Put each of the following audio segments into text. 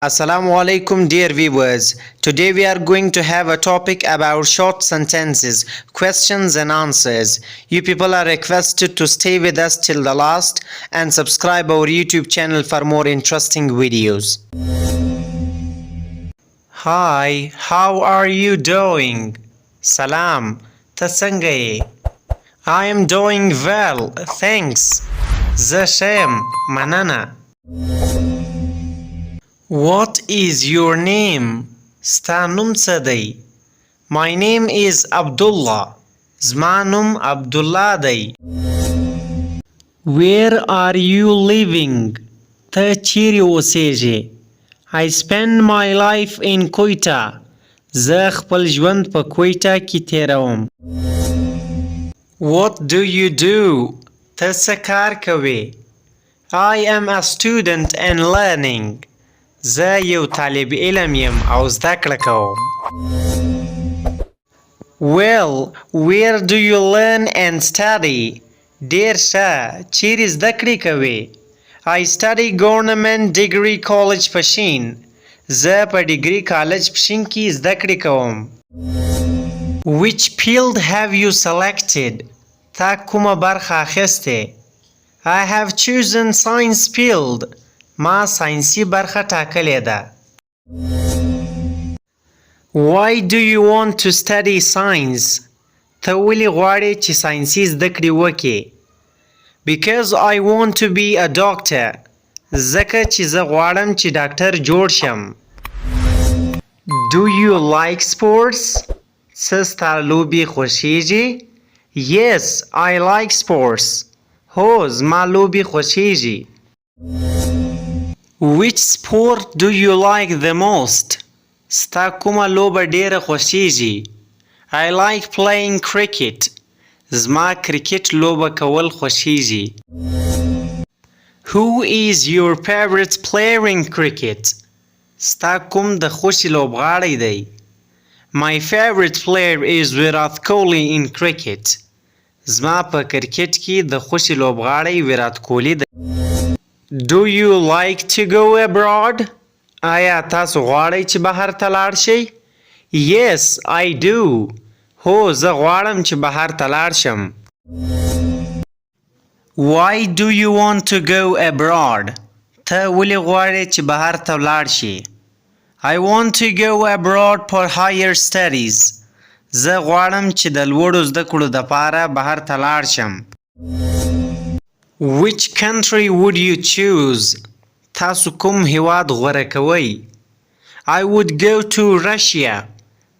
Assalamu alaikum, dear viewers. Today we are going to have a topic about short sentences, questions and answers. You people are requested to stay with us till the last and subscribe our YouTube channel for more interesting videos. Hi, how are you doing? Salam, ta څنګه یې؟ I am doing well, thanks. زه ښه یم، مننه. What is your name? ستا نوم څه دی؟ My name is Abdullah. زما نوم عبدالله دی. Where are you living? ته چیرې اوسېږې؟ I spend my life in Quetta. زه خپل ژوند په کویټا کې تیروم. What do you do? ته څه کار کوې؟ I am a student and learning. زه یو طالب علم یم او زده کړه کوم. Well, where do you learn and study? ډېر ښه، چیرې زده کړې کوې؟ I study government degree college Pashtoon. زه په ډیګري کالج پشین کې زده کړې کوم. Which field have you selected? تا کومه برخه اخیستې؟ I have chosen science field. ما ساینسي برخه ټاکلې ده. Why do you want to study science? ته ولې غواړې چې ساینسي زده کړې وکې؟ Because I want to be a doctor. ځکه چې زه غواړم چې ډاکټر جوړ شم. Do you like sports? څه ستا لوبې خوښیږي؟ Yes, I like sports. هو، زما لوبې خوښیږي. Which sport do you like the most? ستا کومه لوبه ډیره خوښیږي؟ I like playing cricket. زما کرکټ لوبه کول خوښیږي. Who is your favorite player in cricket? ستا کوم د خوښې لوبغاړی دی؟ My favorite player is Virat Kohli in cricket. زما په کرکټ کې د خوښې لوبغاړی ویرات کوهلی دی. Do you like to go abroad? آیا تاسو غواړئ چې بهر ته لاړ شئ؟ Yes, I do. هو، زه غواړم چې بهر ته لاړ شم. Why do you want to go abroad? ته ولې غواړې چې بهر ته لاړ شې؟ I want to go abroad for higher studies. زه غواړم چې د لوړو زده کړو دپاره بهر ته لاړ شم. Which country would you choose? تاسو کوم هیواد غوره کوئ؟ I would go to Russia.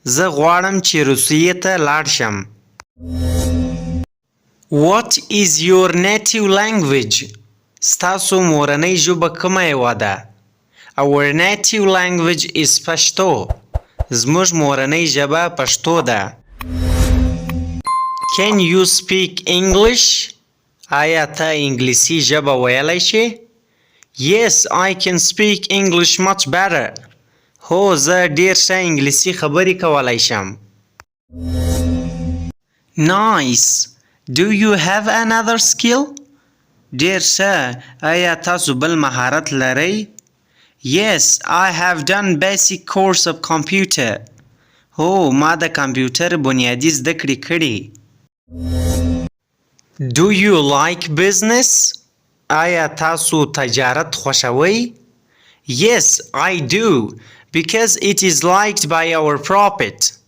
زه غواړم چې روسیې ته لاړ شم. What is your native language? ستاسو مورنۍ ژبه کومه یوه ده؟ Our native language is Pashto. زموږ مورنۍ ژبه پښتو ده. Can you speak English? آیا ته انګلیسي ژبه ویلی شې؟ Yes, I can speak English much better. هو، زه ډېر ښه انګلیسي خبرې کولی شم. Nice. Do you have another skill? ډېر ښه، آیا تاسو بل مهارت لرئ؟ Yes, I have done basic course of computer. هو، ما د کمپیوټر بنیادي زده کړې کړي. Do you like business? آیا تاسو تجارت خوښوئ؟ Yes, I do, because it is liked by our prophet.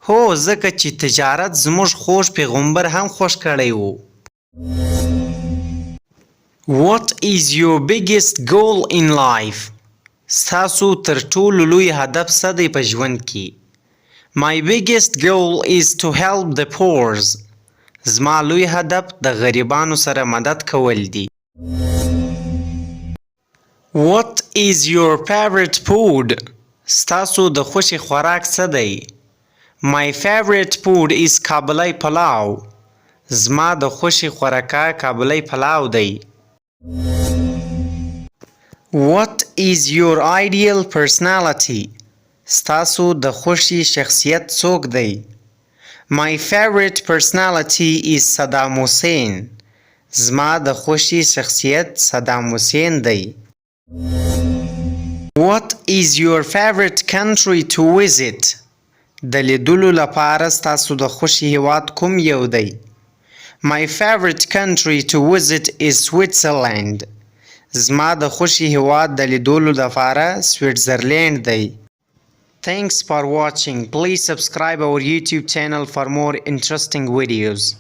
هو، ځکه چې تجارت زموږ خوږ پیغمبر هم خوښ کړی و. What is your biggest goal in life? ستاسو تر ټولو لوی هدف څه دی په ژوند کې؟ My biggest goal is to help the poor. زما لوی هدف د غریبانو سره مدد کول دي. What is your favorite food? ستاسو د خوښې خوراک څه دی؟ My favorite food is کابلی پلاو. زما د خوښې خوراکه کابلی پلاو دی. What is your ideal personality? ستاسو د خوښې شخصیت څوک دی؟ My favorite personality is Saddam Hussein. زما د خوښې شخصیت صدام حسین دی. What is your favorite country to visit? د لیدلو لپاره ستاسو د خوښې هیواد کوم یو دی؟ My favorite country to visit is Switzerland. زما د خوښې هیواد د لیدلو لپاره سویټزرلینډ دی. Thanks for watching. Please subscribe our YouTube channel for more interesting videos.